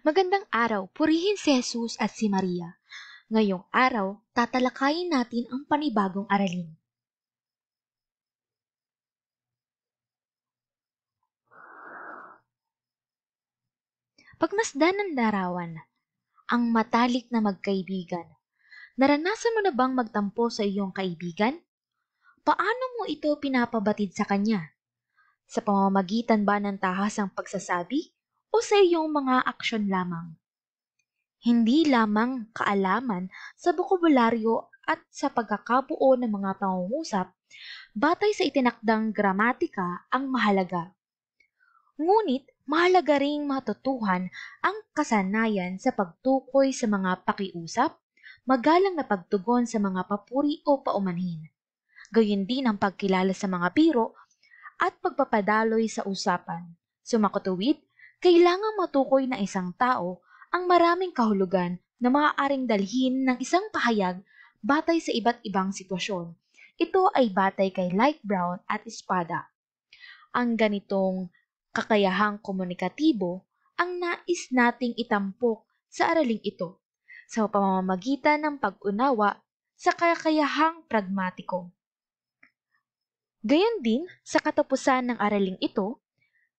Magandang araw, purihin si Jesus at si Maria. Ngayong araw, tatalakayin natin ang panibagong aralin. Pagmasdan ng larawan, ang matalik na magkaibigan. Naranasan mo na bang magtampo sa iyong kaibigan? Paano mo ito pinapabatid sa kanya? Sa pamamagitan ba ng tahasang pagsasabi o sa iyong mga aksyon lamang? Hindi lamang kaalaman sa bokabularyo at sa pagkakabuo ng mga pangungusap, batay sa itinakdang gramatika ang mahalaga. Ngunit mahalaga ring matutuhan ang kasanayan sa pagtukoy sa mga pakiusap, magalang na pagtugon sa mga papuri o paumanhin. Gayon din ang pagkilala sa mga biro at pagpapadaloy sa usapan. Sumakatuwid, kailangang matukoy ng isang tao ang maraming kahulugan na maaaring dalhin ng isang pahayag batay sa iba't ibang sitwasyon. Ito ay batay kay Light Brown at Espada. Ang ganitong kakayahang komunikatibo ang nais nating itampok sa araling ito sa pamamagitan ng pag-unawa sa kakayahang pragmatiko. Gayon din, sa katapusan ng araling ito,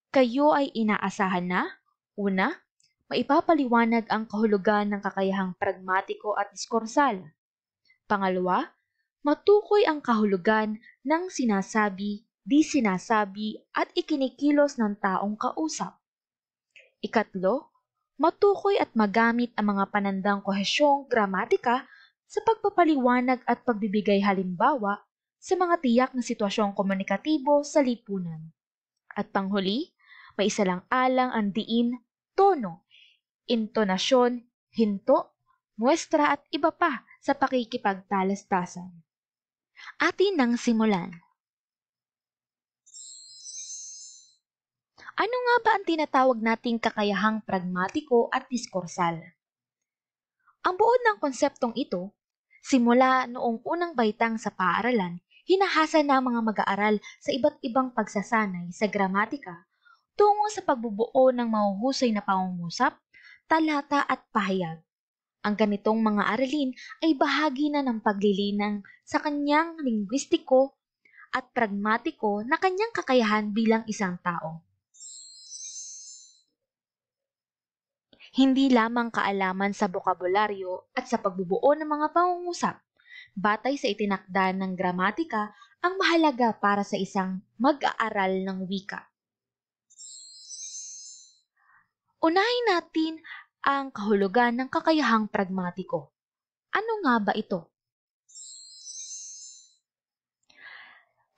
kayo ay inaasahan na, una, maipapaliwanag ang kahulugan ng kakayahang pragmatiko at diskursal. Pangalawa, matukoy ang kahulugan ng sinasabi, di sinasabi at ikinikilos ng taong kausap. Ikatlo, matukoy at magamit ang mga panandang kohesyong gramatika sa pagpapaliwanag at pagbibigay halimbawa sa mga tiyak na sitwasyong komunikatibo sa lipunan. At panghuli, may isa lang alang ang diin, tono, intonasyon, hinto, muestra at iba pa sa pakikipagtalastasan. Atin nang simulan. Ano nga ba ang tinatawag nating kakayahang pragmatiko at diskursal? Ang buod ng konseptong ito, simula noong unang baitang sa paaralan, hinahasa ng mga mag-aaral sa iba't ibang pagsasanay sa gramatika tungo sa pagbubuo ng mahuhusay na pangungusap, talata at pahayag. Ang ganitong mga aralin ay bahagi na ng paglilinang sa kanyang linguistiko at pragmatiko na kanyang kakayahan bilang isang tao. Hindi lamang kaalaman sa bokabularyo at sa pagbubuo ng mga pangungusap, batay sa itinakda ng gramatika ang mahalaga para sa isang mag-aaral ng wika. Unahin natin ang kahulugan ng kakayahang pragmatiko. Ano nga ba ito?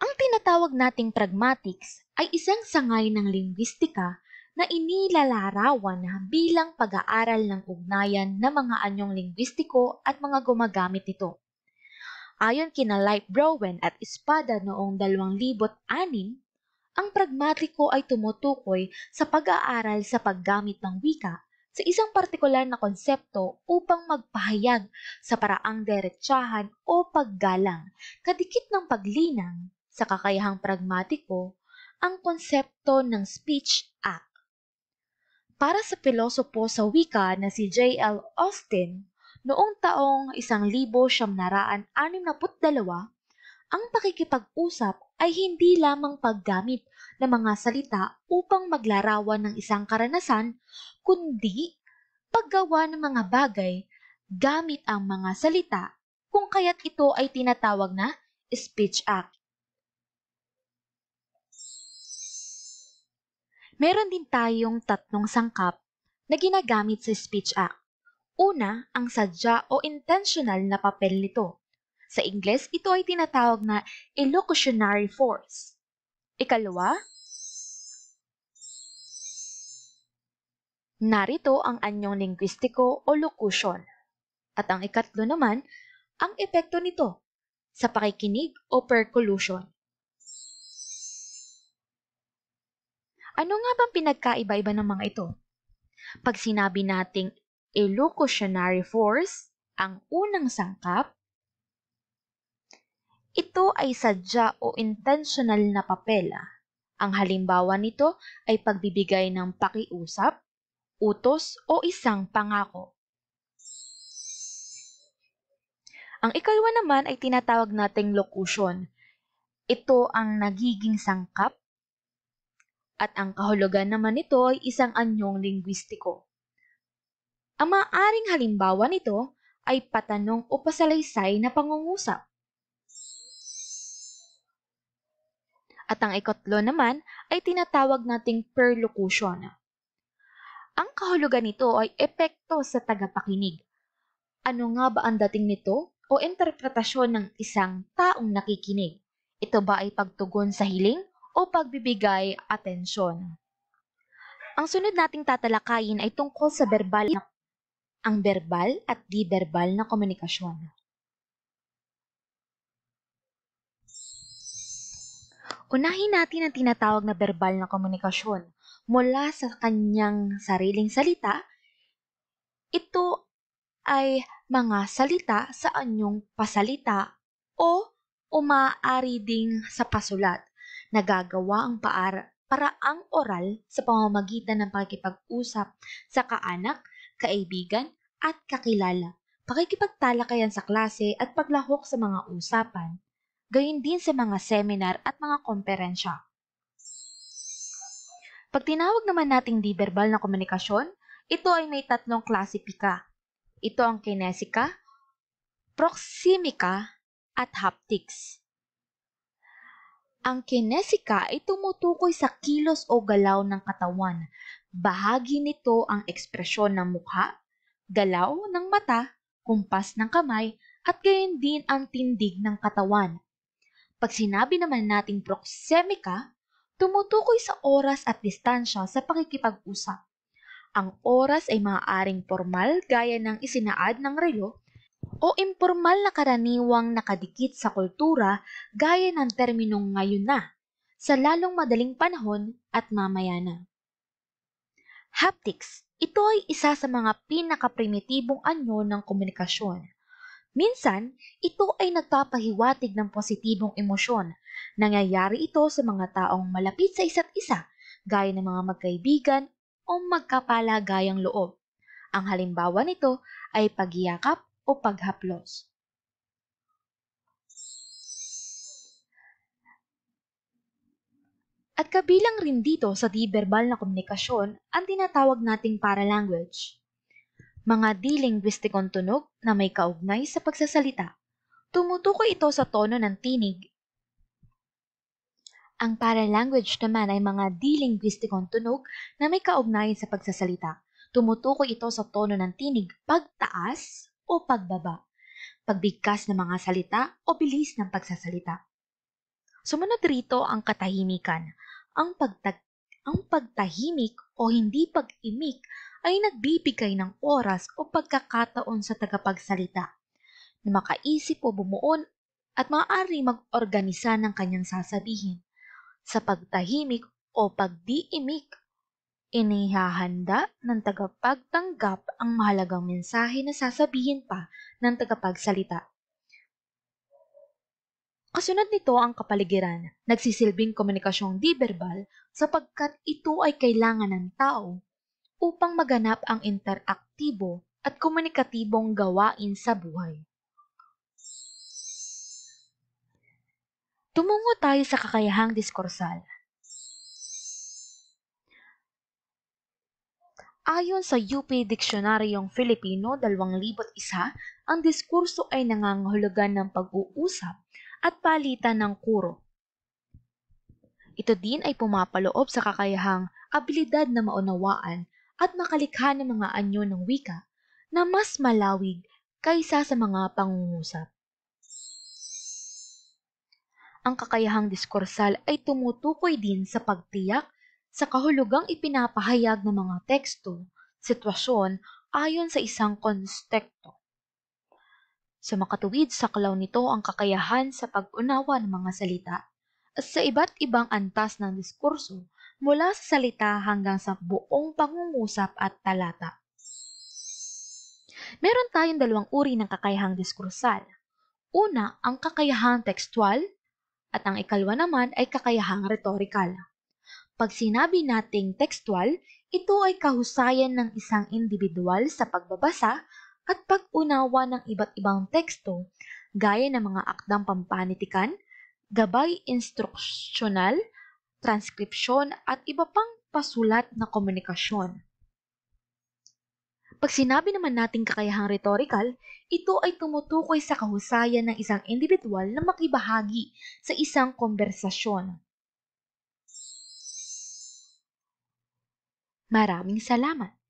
Ang tinatawag nating pragmatics ay isang sangay ng linguistika na inilalarawan bilang pag-aaral ng ugnayan ng mga anyong linguistiko at mga gumagamit nito. Ayon kina Light Brown at Espada noong 2006, ang pragmatiko ay tumutukoy sa pag-aaral sa paggamit ng wika sa isang partikular na konsepto upang magpahayag sa paraang diretsahan o paggalang, kadikit ng paglinang sa kakayahang pragmatiko ang konsepto ng speech act. Para sa pilosopo sa wika na si J.L. Austin, noong taong 1962, ang pakikipag-usap ay hindi lamang paggamit ng mga salita upang maglarawan ng isang karanasan, kundi paggawa ng mga bagay gamit ang mga salita, kung kaya't ito ay tinatawag na speech act. Meron din tayong tatlong sangkap na ginagamit sa speech act. Una, ang sadya o intentional na papel nito. Sa Ingles, ito ay tinatawag na illocutionary force. Ikalawa, narito ang anyong linguistiko o locution. At ang ikatlo naman, ang epekto nito sa pakikinig o percussion. Ano nga bang pinagkaiba-iba ng mga ito? Pag sinabi nating illocutionary force, ang unang sangkap, ito ay sadya o intentional na papel. Ang halimbawa nito ay pagbibigay ng pakiusap, utos o isang pangako. Ang ikalwa naman ay tinatawag nating locution. Ito ang nagiging sangkap at ang kahulugan naman nito ay isang anyong linguistiko. Ang maaaring halimbawa nito ay patanong o pasalaysay na pangungusap. At ang ikatlo naman ay tinatawag nating perlocution. Ang kahulugan nito ay epekto sa tagapakinig. Ano nga ba ang dating nito o interpretasyon ng isang taong nakikinig? Ito ba ay pagtugon sa hiling o pagbibigay atensyon? Ang sunod nating tatalakayin ay tungkol sa ang verbal at di-verbal na komunikasyon. Unahin natin ang tinatawag na verbal na komunikasyon. Mula sa kanyang sariling salita, ito ay mga salita sa anyong pasalita o umaari ding sa pasulat. Nagagawa ang paraang oral sa pamamagitan ng pakikipag-usap sa kaanak, kaibigan, at kakilala, pakikipagtalakayan sa klase at paglahok sa mga usapan, gayon din sa mga seminar at mga komperensya. Pag tinawag naman nating di-verbal na komunikasyon, ito ay may tatlong klasipika. Ito ang kinesika, proximika, at haptics. Ang kinesika ay tumutukoy sa kilos o galaw ng katawan. Bahagi nito ang ekspresyon ng mukha, galaw ng mata, kumpas ng kamay, at gayon din ang tindig ng katawan. Pag sinabi naman nating proximika, tumutukoy sa oras at distansya sa pakikipag-usap. Ang oras ay maaaring formal gaya ng isinaad ng relo o impormal na karaniwang nakadikit sa kultura gaya ng terminong ngayon na, sa lalong madaling panahon at mamaya na. Haptics, ito ay isa sa mga pinakaprimitibong anyo ng komunikasyon. Minsan, ito ay nagpapahiwatig ng positibong emosyon. Nangyayari ito sa mga taong malapit sa isa't isa, gaya ng mga magkaibigan o magkapalagayang loob. Ang halimbawa nito ay pagyakap o paghaplos. At kabilang rin dito sa di-verbal na komunikasyon ang tinatawag nating paralanguage. Mga di-linguistikong tunog na may kaugnay sa pagsasalita. Tumutukoy ito sa tono ng tinig. Ang paralanguage naman ay mga di-linguistikong tunog na may kaugnay sa pagsasalita. Tumutukoy ito sa tono ng tinig, pagtaas o pagbaba, pagbigkas ng mga salita o bilis ng pagsasalita. Sumunod rito ang katahimikan. Ang pagtahimik o hindi pag-imik ay nagbibigay ng oras o pagkakataon sa tagapagsalita na makaisip o bumuon at maaari mag-organisa ng kanyang sasabihin. Sa pagtahimik o pagdiimik, inihahanda ng tagapagtanggap ang mahalagang mensahe na sasabihin pa ng tagapagsalita. Kasunod nito ang kapaligiran, nagsisilbing komunikasyong di-verbal sapagkat ito ay kailangan ng tao upang maganap ang interaktibo at komunikatibong gawain sa buhay. Tumungo tayo sa kakayahang diskursal. Ayon sa UP Diksionaryong Filipino 2001, ang diskurso ay nangangahulugan ng pag-uusap at palitan ng kuro. Ito din ay pumapaloob sa kakayahang abilidad na maunawaan at makalikha ng mga anyo ng wika na mas malawig kaysa sa mga pangungusap. Ang kakayahang diskursal ay tumutukoy din sa pagtiyak sa kahulugang ipinapahayag ng mga teksto, sitwasyon ayon sa isang konteksto. Sa makatuwid saklaw nito ang kakayahan sa pag-unawa ng mga salita at sa iba't ibang antas ng diskurso mula sa salita hanggang sa buong pangungusap at talata. Meron tayong dalawang uri ng kakayahang diskursal. Una, ang kakayahang tekstual at ang ikalwa naman ay kakayahang retorikal. Pag sinabi nating tekstual, Ito ay kahusayan ng isang individual sa pagbabasa at pag-unawa ng iba't ibang teksto, gaya ng mga akdang pampanitikan, gabay instruksyonal, transkripsyon at iba pang pasulat na komunikasyon. Pag sinabi naman nating kakayahang rhetorical, ito ay tumutukoy sa kahusayan ng isang individual na makibahagi sa isang konversasyon. Maraming salamat!